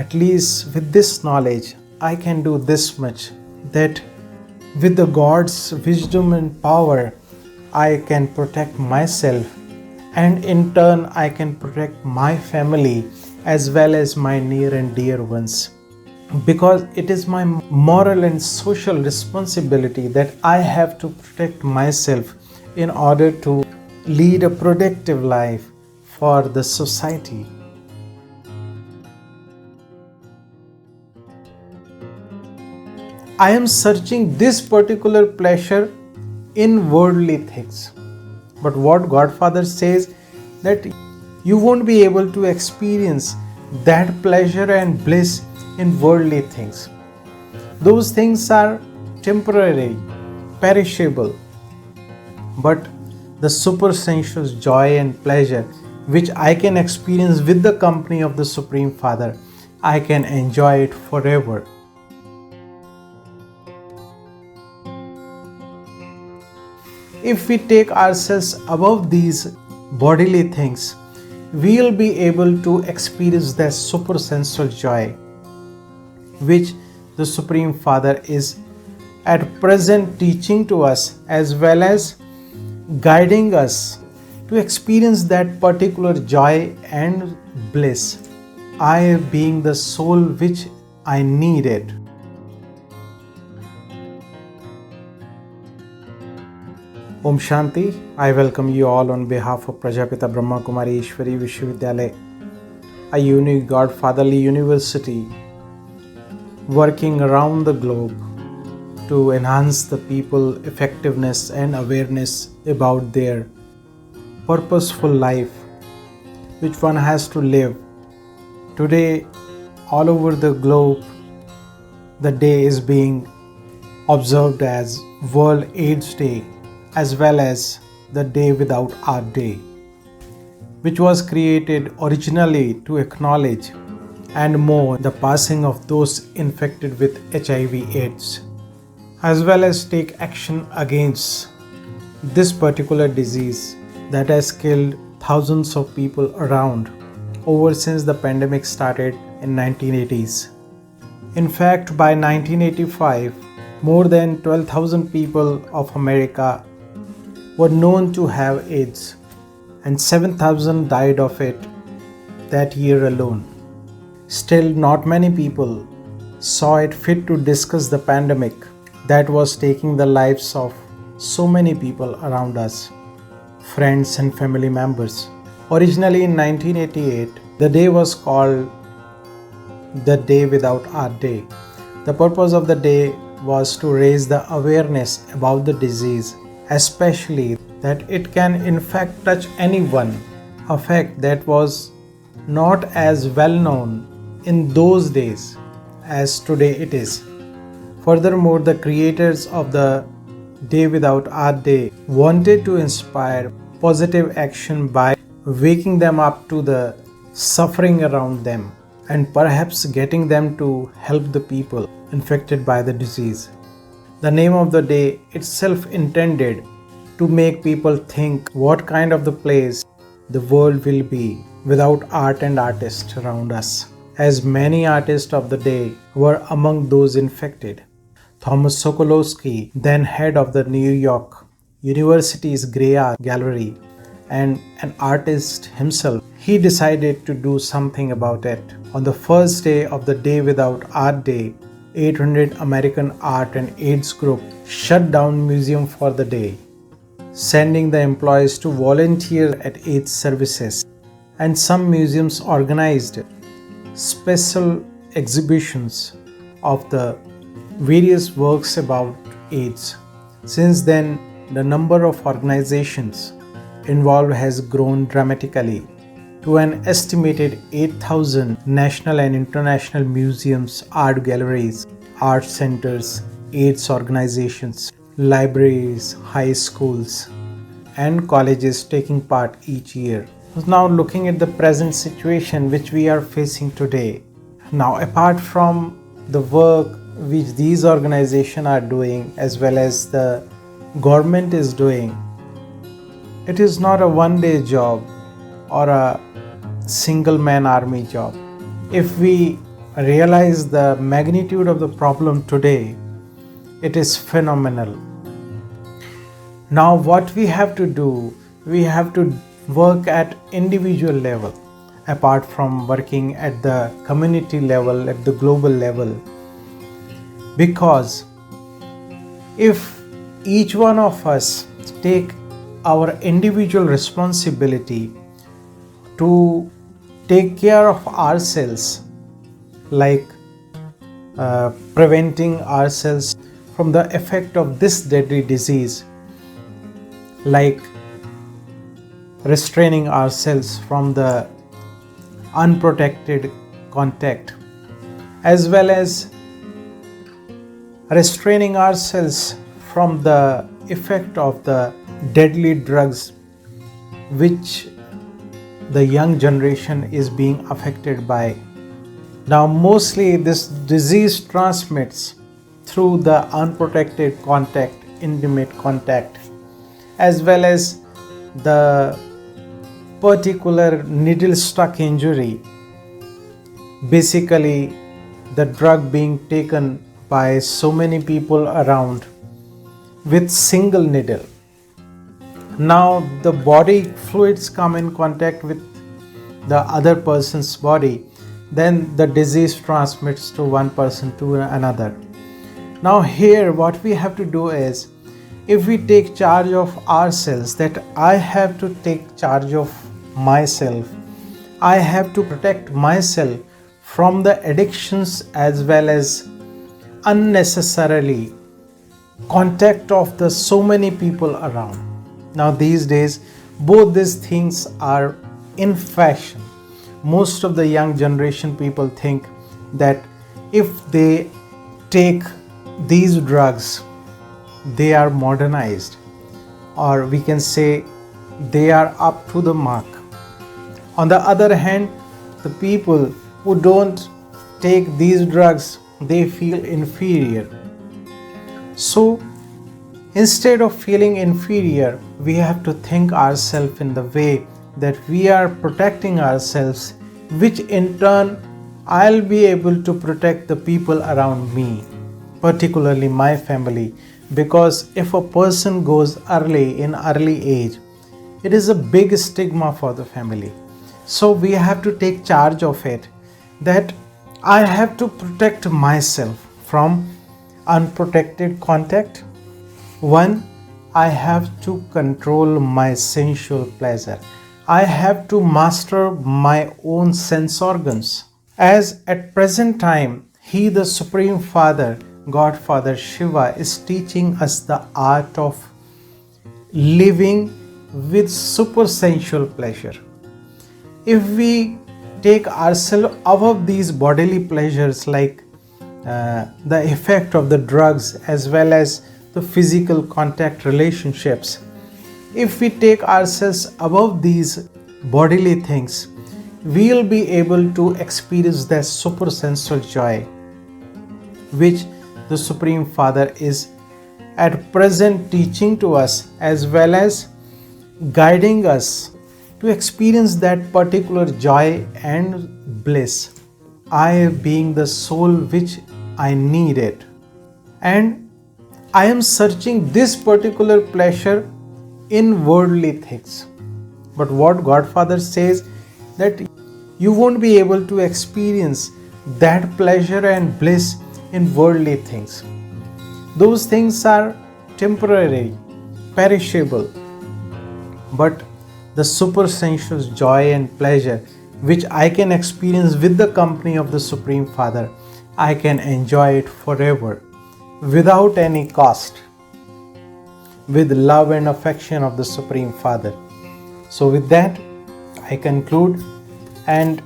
At least with this knowledge, I can do this much, that with the God's wisdom and power, I can protect myself, and in turn I can protect my family as well as my near and dear ones. Because it is my moral and social responsibility that I have to protect myself in order to lead a productive life for the society. I am searching this particular pleasure in worldly things. But what Godfather says, that you won't be able to experience that pleasure and bliss in worldly things. Those things are temporary, perishable. But the supersensuous joy and pleasure which I can experience with the company of the Supreme Father, I can enjoy it forever. If we take ourselves above these bodily things, we will be able to experience that supersensual joy which the Supreme Father is at present teaching to us, as well as guiding us to experience that particular joy and bliss, I being the soul which I needed. Om Shanti. I welcome you all on behalf of Prajapita Brahma Kumari Ishwari Vishwavidyalaya, a unique Godfatherly university working around the globe to enhance the people effectiveness and awareness about their purposeful life which one has to live. Today, all over the globe, the day is being observed as World AIDS Day, as well as the Day Without Art Day, which was created originally to acknowledge and mourn the passing of those infected with HIV/AIDS, as well as take action against this particular disease that has killed thousands of people around over since the pandemic started in 1980s. In fact, by 1985, more than 12,000 people of America were known to have AIDS, and 7,000 died of it that year alone. Still, not many people saw it fit to discuss the pandemic that was taking the lives of so many people around us, friends and family members. Originally in 1988, the day was called the Day Without Art Day. The purpose of the day was to raise the awareness about the disease, especially that it can in fact touch anyone, a fact that was not as well known in those days as today it is. Furthermore, the creators of the Day Without Art Day wanted to inspire positive action by waking them up to the suffering around them and perhaps getting them to help the people infected by the disease. The name of the day itself intended to make people think what kind of the place the world will be without art and artists around us, as many artists of the day were among those infected. Thomas Sokolowski, then head of the New York University's Gray Art Gallery and an artist himself, he decided to do something about it. On the first day of the Day Without Art Day, 800 American Art and AIDS Group shut down museum for the day, sending the employees to volunteer at AIDS services. And some museums organized special exhibitions of the various works about AIDS. Since then, the number of organizations involved has grown dramatically to an estimated 8,000 national and international museums, art galleries, art centers, AIDS organizations, libraries, high schools, and colleges taking part each year. Now, looking at the present situation which we are facing today. Now, apart from the work which these organizations are doing as well as the government is doing, it is not a one-day job or a single-man army job. If we realize the magnitude of the problem today, it is phenomenal. Now what we have to do, we have to work at individual level apart from working at the community level, at the global level. Because if each one of us take our individual responsibility to take care of ourselves, like preventing ourselves from the effect of this deadly disease, like restraining ourselves from the unprotected contact, as well as restraining ourselves from the effect of the deadly drugs which the young generation is being affected by. Now mostly this disease transmits through the unprotected contact, intimate contact, as well as the particular needle stuck injury, basically the drug being taken by so many people around with single needle. Now the body fluids come in contact with the other person's body, then the disease transmits to one person to another. Now here what we have to do is, if we take charge of ourselves, that I have to take charge of myself, I have to protect myself from the addictions as well as unnecessarily contact of the so many people around. Now these days both these things are in fashion. Most of the young generation people think that if they take these drugs, they are modernized, or we can say they are up to the mark. On the other hand, the people who don't take these drugs, they feel inferior. So instead of feeling inferior, we have to think ourselves in the way that we are protecting ourselves, which in turn I'll be able to protect the people around me, particularly my family. Because if a person goes in early age, it is a big stigma for the family. So we have to take charge of it, that I have to protect myself from unprotected contact. One, I have to control my sensual pleasure. I have to master my own sense organs. As at present time, He, the Supreme Father, Godfather Shiva, is teaching us the art of living with supersensual pleasure. If we take ourselves above these bodily pleasures, like the effect of the drugs as well as the physical contact relationships, if we take ourselves above these bodily things, we'll be able to experience the supersensual joy which the Supreme Father is at present teaching to us, as well as guiding us to experience that particular joy and bliss, I being the soul which I need it. And I am searching this particular pleasure in worldly things. But what Godfather says, that you won't be able to experience that pleasure and bliss in worldly things. Those things are temporary, perishable. But the supersensual joy and pleasure which I can experience with the company of the Supreme Father, I can enjoy it forever without any cost, with love and affection of the Supreme Father. So with that, I conclude, and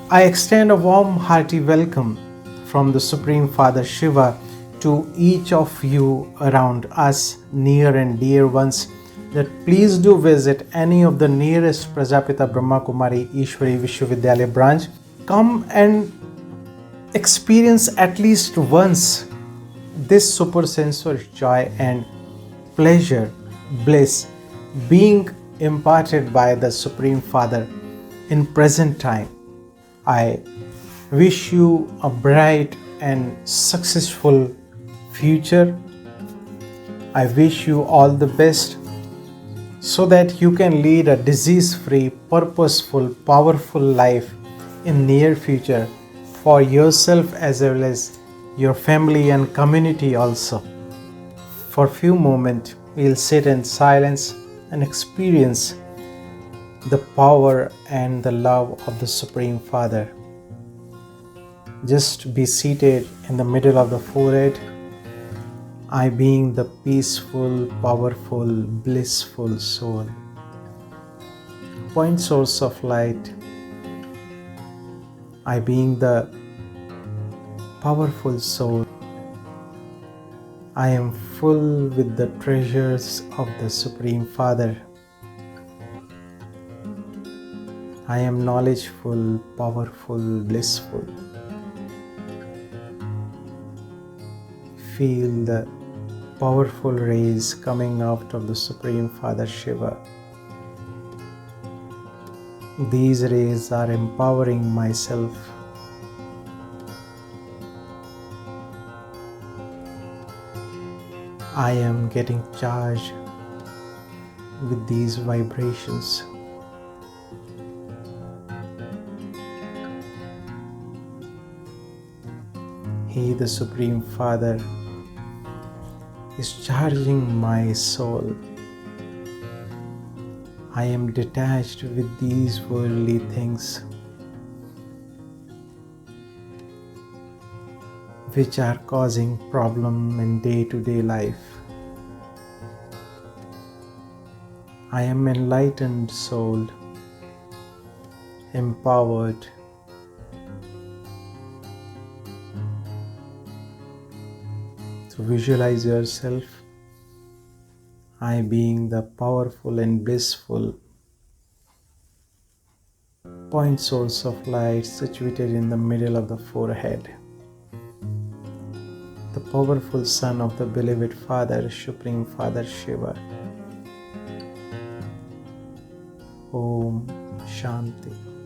I extend a warm hearty welcome from the Supreme Father Shiva to each of you around us, near and dear ones, that please do visit any of the nearest Prajapita Brahma Kumari Ishwari Vishwavidyalaya branch. Come and experience at least once this supersensual joy and pleasure, bliss being imparted by the Supreme Father in present time. I wish you a bright and successful future. I wish you all the best so that you can lead a disease-free, purposeful, powerful life in near future for yourself as well as your family and community also. For a few moments, we'll sit in silence and experience the power and the love of the Supreme Father. Just be seated in the middle of the forehead, I being the peaceful, powerful, blissful soul, point source of light, I being the powerful soul. I am full with the treasures of the Supreme Father. I am knowledgeful, powerful, blissful. Feel the powerful rays coming out of the Supreme Father Shiva. These rays are empowering myself. I am getting charged with these vibrations. He, the Supreme Father, is charging my soul. I am detached with these worldly things which are causing problem in day-to-day life. I am enlightened soul, empowered. So visualize yourself, I being the powerful and blissful point source of light situated in the middle of the forehead. The powerful son of the beloved Father, Supreme Father Shiva. Om Shanti.